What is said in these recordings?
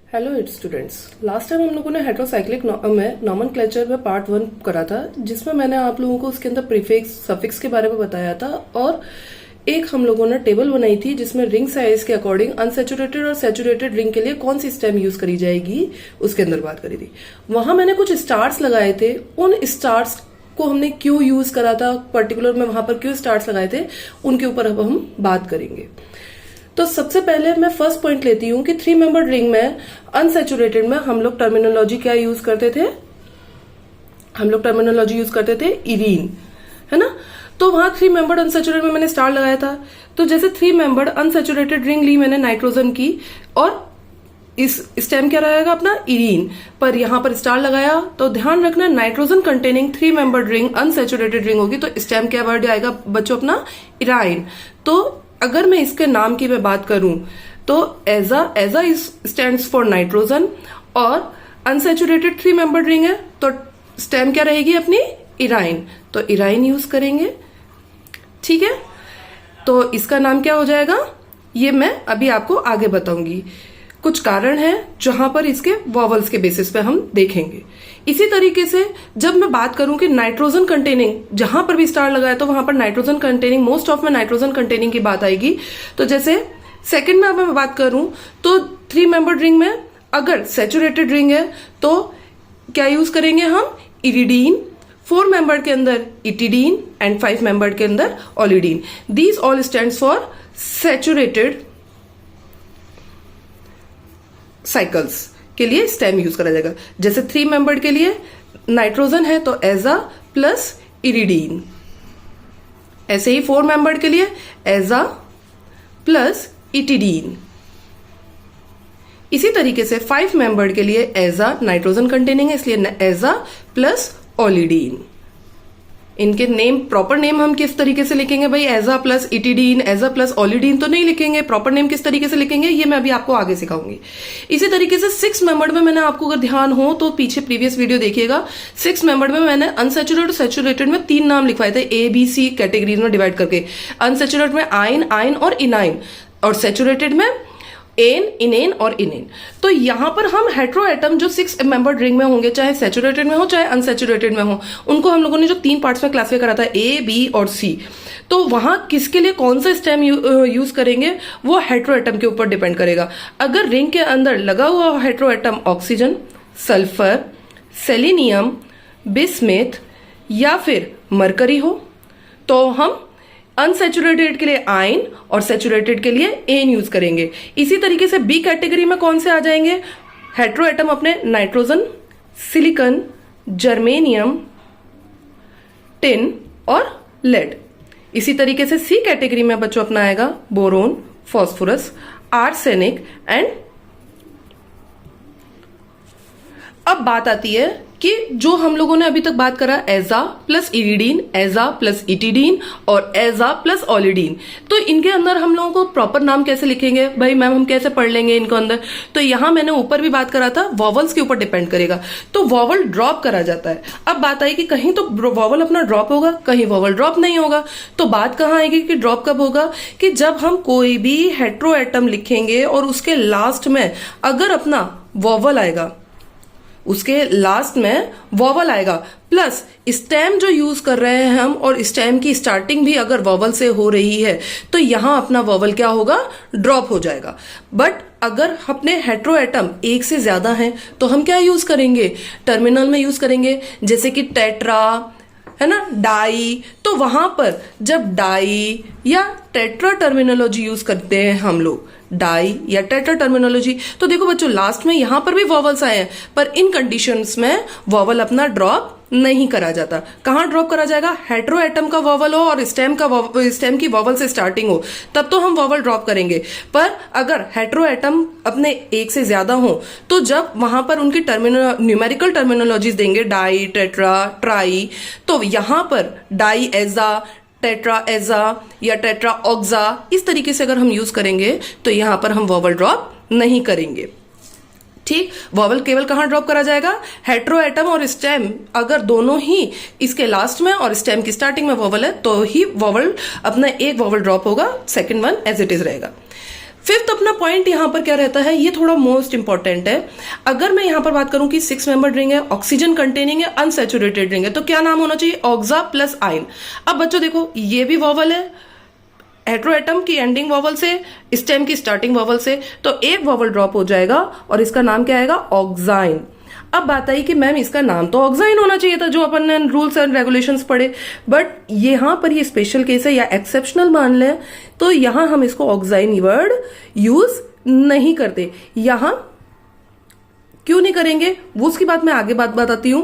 Hello it students. Last time हम लोगों ने हेट्रोसाइक्लिक में नॉमेनक्लेचर में पार्ट 1 करा था, जिसमें मैंने आप लोगों को उसके अंदर प्रीफिक्स सफिक्स के बारे में बताया था और एक हम लोगों ने टेबल बनाई थी जिसमें रिंग साइज के अकॉर्डिंग अनसेचुरेटेड और सेचुरेटेड रिंग के लिए कौन सी स्टेम यूज करी जाएगी उसके अंदर बात करी थी। वहां मैंने कुछ स्टार्स लगाए थे, उन स्टार्स को हमने क्यों यूज करा था, पर्टिकुलर में वहां पर क्यों स्टार्स लगाए थे, उनके ऊपर अब हम बात करेंगे। तो सबसे पहले मैं फर्स्ट पॉइंट लेती हूं कि 3 मेंबर्ड रिंग में अनसेचुरेटेड में हम लोग टर्मिनोलॉजी क्या यूज करते थे, हम लोग टर्मिनोलॉजी यूज करते थे इरीन, है ना। तो वहां 3 मेंबर्ड अनसेचुरेटेड में मैंने स्टार लगाया था। तो जैसे 3 मेंबर्ड अनसेचुरेटेड रिंग ली मैंने नाइट्रोजन की और इस स्टेम क्या रहेगा अपना इरीन, पर यहां पर स्टार लगाया। तो ध्यान रखना nitrogen containing 3 membered ring unsaturated ring होगी तो स्टेम क्या वर्ड आएगा बच्चों अपना इराइन। तो अगर मैं इसके नाम की मैं बात करूं तो एजा स्टैंड्स फॉर नाइट्रोजन और अनसेचुरेटेड 3 मेंबर्ड रिंग है तो स्टेम क्या रहेगी अपनी इराइन, तो इराइन यूज करेंगे। ठीक है, तो इसका नाम क्या हो जाएगा ये मैं अभी आपको आगे बताऊंगी। कुछ कारण है जहां पर इसके वॉवल्स के बेसिस पे हम देखेंगे। इसी तरीके से जब मैं बात करूं कि नाइट्रोजन कंटेनिंग जहां पर भी स्टार लगाया तो वहां पर नाइट्रोजन कंटेनिंग मोस्ट ऑफ में नाइट्रोजन कंटेनिंग की बात आएगी। तो जैसे सेकंड में मैं बात करूं तो 3 मेंबर्ड रिंग में अगर सेचुरेटेड रिंग है तो क्या यूज करेंगे हम इरिडीन, 4 मेंबर्ड के अंदर इटिडीन एंड 5 मेंबर्ड के अंदर ऑलिडीन। These all stands for saturated cycles के लिए स्टेम यूज करा जाएगा। जैसे 3 मेंबर्ड के लिए नाइट्रोजन है तो एजा प्लस इरिडीन, ऐसे ही 4 मेंबर्ड के लिए एजा प्लस इटिडीन। इसी तरीके से 5 मेंबर्ड के लिए एजा नाइट्रोजन कंटेनिंग है इसलिए एजा प्लस ऑलिडीन। इनके नेम प्रॉपर नेम हम किस तरीके से लिखेंगे भाई, एजा प्लस इटिडीन एजा प्लस ऑलिडीन तो नहीं लिखेंगे, प्रॉपर नेम किस तरीके से लिखेंगे ये मैं अभी आपको आगे सिखाऊंगी। इसी तरीके से 6 मेंबर्ड में मैंने आपको अगर ध्यान हो तो पीछे प्रीवियस वीडियो देखिएगा। 6 मेंबर्ड में मैंने अनसेचुरेटेड और सेचुरेटेड में 3 नाम लिखवाए थे ए बी सी कैटेगरीज में डिवाइड करके। अनसेचुरेटेड में आइन, आइन और इनाइन और सेचुरेटेड में एन, इनेन और इनेन। तो यहां पर हम हेट्रो एटम जो 6 मेंबर्ड रिंग में होंगे चाहे सेचुरेटेड में हो चाहे अनसेचुरेटेड में हो, उनको हम लोगों ने जो 3 पार्ट्स में क्लासिफाई करा था ए बी और सी, तो वहां किसके लिए कौन सा स्टेम यूज करेंगे वो हेट्रो एटम के ऊपर डिपेंड करेगा। अगर रिंग के अंदर लगा हुआ hetero atom oxygen, sulphur, selenium, bismuth या फिर मरकरी हो तो हम अनसेचुरेटेड के लिए आइन और सेचुरेटेड के लिए एन यूज करेंगे। इसी तरीके से बी कैटेगरी में कौन से आ जाएंगे हेट्रो एटम अपने नाइट्रोजन, सिलिकॉन, जर्मेनियम, टिन और लेड। इसी तरीके से सी कैटेगरी में बच्चों अपना आएगा बोरोन, फास्फोरस, आर्सेनिक एंड। अब बात आती है कि जो हम लोगों ने अभी तक बात करा एजा प्लस इरिडीन, एजा प्लस इटिडीन और एजा प्लस ऑलिडीन, तो इनके अंदर हम लोगों को प्रॉपर नाम कैसे लिखेंगे भाई मैम, हम कैसे पढ़ लेंगे इनको अंदर। तो यहां मैंने ऊपर भी बात करा था वॉवल्स के ऊपर डिपेंड करेगा, तो वॉवल ड्रॉप करा जाता है। अब बात आई कि कहीं तो वॉवल अपना ड्रॉप होगा, कहीं वॉवल ड्रॉप नहीं होगा। तो बात कहां आएगी कि ड्रॉप कब होगा, कि जब हम कोई भी हेट्रो एटम लिखेंगे और उसके लास्ट में अगर अपना वॉवल आएगा, उसके लास्ट में वॉवल आएगा प्लस स्टेम जो यूज कर रहे हैं हम और स्टेम की स्टार्टिंग भी अगर वॉवल से हो रही है तो यहां अपना वॉवल क्या होगा, ड्रॉप हो जाएगा। बट अगर अपने हेट्रो एटम एक से ज्यादा हैं तो हम क्या यूज करेंगे, टर्मिनल में यूज करेंगे, जैसे कि टेट्रा है ना, डाई। तो वहां पर जब डाई या टेट्रा टर्मिनोलॉजी यूज करते हैं हम लोग, डाई या टेट्रा टर्मिनोलॉजी, तो देखो बच्चों लास्ट में यहां पर भी वॉवल्स आए हैं पर इन कंडीशंस में वॉवल अपना ड्रॉप नहीं करा जाता। कहां ड्रॉप करा जाएगा, हेट्रो एटम का वॉवल हो और स्टेम की वॉवल से स्टार्टिंग हो तब तो हम वॉवल ड्रॉप करेंगे। पर अगर हेट्रो एटम अपने एक से ज्यादा हो तो जब वहां पर उनकी न्यूमेरिकल टर्मिनोलॉजीज देंगे डाई, टेट्रा, ट्राई, तो यहां पर डाई एजा, टेट्रा एजा या टेट्रा ऑक्सा, इस तरीके से अगर हम यूज करेंगे तो यहां पर हम वॉवल ड्रॉप नहीं करेंगे। ठीक, वॉवल केवल कहां ड्रॉप करा जाएगा, हेट्रो एटम और स्टेम अगर दोनों ही इसके लास्ट में और स्टेम की स्टार्टिंग में वॉवल है तो ही वॉवल अपना एक वॉवल ड्रॉप होगा, second one as it is रहेगा। फिफ्थ अपना पॉइंट यहां पर क्या रहता है, ये थोड़ा मोस्ट इंपॉर्टेंट है। अगर मैं यहां पर बात करूं कि 6 मेंबर्ड रिंग है, ऑक्सीजन कंटेनिंग है, अनसैचुरेटेड रिंग है, तो क्या नाम होना चाहिए, ऑक्सा प्लस आइन। अब बच्चों देखो, ये भी वॉवल है, हेट्रोएटम की एंडिंग वॉवल से, स्टेम की स्टार्टिंग वॉवल से, तो एक वॉवल ड्रॉप हो जाएगा और इसका नाम क्या आएगा, ऑक्साइन। अब बात आई कि मैम इसका नाम तो ऑक्साइन होना चाहिए था, जो अपन ने रूल्स एंड रेगुलेशंस पढ़े, बट यहां पर ये स्पेशल केस है या एक्सेप्शनल मान लें, तो यहां हम इसको ऑक्साइन वर्ड यूज नहीं करते। यहां क्यों नहीं करेंगे, वो उसकी बात मैं आगे बात बताती हूं।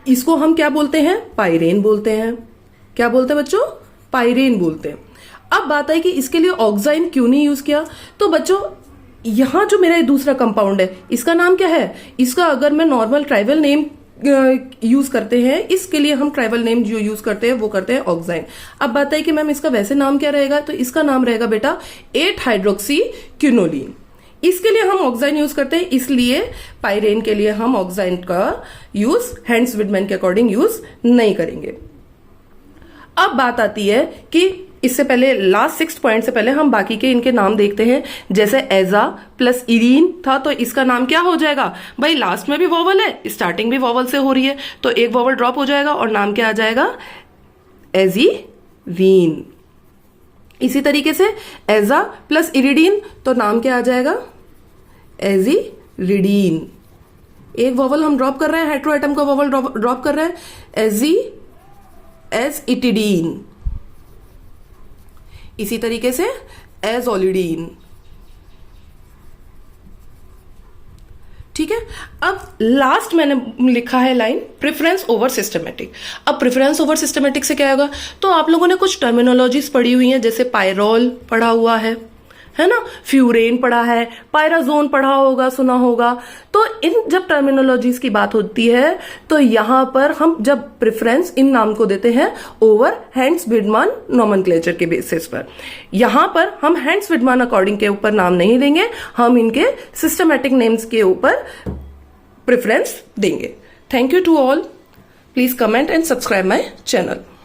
इसको हम क्या बोलते हैं, पाइरेन बोलते हैं। क्या बोलते हैं बच्चों, पाइरेन बोलते हैं। अब बात है कि इसके लिए ऑक्साइन क्यों नहीं यूज किया, तो बच्चों यहां जो मेरा दूसरा कंपाउंड है, इसका नाम क्या है, इसका अगर मैं नॉर्मल ट्राइबल नेम यूज करते हैं, इसके लिए हम ट्राइबल नेम जो यूज करते हैं वो करते हैं ऑक्साइन। अब बात है कि मैम इसका वैसे नाम क्या रहेगा, तो इसका नाम रहेगा बेटा 8 हाइड्रोक्सी क्विनोलिन। इसके लिए हम ऑक्साइन यूज करते हैं, इसलिए पाइरेन के लिए हम ऑक्साइन का यूज हैंड्स विडमैन के अकॉर्डिंग यूज नहीं करेंगे। अब बात आती है कि इससे पहले लास्ट 6 पॉइंट से पहले हम बाकी के इनके नाम देखते हैं। जैसे एजा प्लस इरीन था, तो इसका नाम क्या हो जाएगा भाई, लास्ट में भी वॉवल है, स्टार्टिंग भी वॉवल से हो रही है, तो एक वॉवल ड्रॉप हो जाएगा और नाम क्या आ जाएगा, एजीवीन। इसी तरीके से एजा प्लस इरिडीन, तो नाम क्या आ जाएगा, एजीरिडीन। एक वॉवल हम ड्रॉप कर रहे हैं, हेट्रोएटम का वॉवल ड्रॉप कर रहे हैं, एजिटिडीन। इसी तरीके से एजोलिडीन। ठीक है। अब लास्ट मैंने लिखा है लाइन प्रेफरेंस ओवर सिस्टमेटिक। अब प्रेफरेंस ओवर सिस्टमेटिक से क्या होगा, तो आप लोगों ने कुछ टर्मिनोलॉजीज पढ़ी हुई हैं, जैसे पायरोल पढ़ा हुआ है ना, फ्यूरेन पढ़ा है, पायराजोन पढ़ा होगा, सुना होगा। तो इन जब टर्मिनोलॉजीज की बात होती है, तो यहां पर हम जब प्रेफरेंस इन नाम को देते हैं ओवर हैंड्स विडमान नॉमेनक्लेचर के बेसिस पर, यहां पर हम हैंड्स विडमान अकॉर्डिंग के ऊपर नाम नहीं देंगे, हम इनके सिस्टमैटिक नेम्स के ऊपर प्रेफरेंस देंगे। Thank you to all, please comment and subscribe my channel.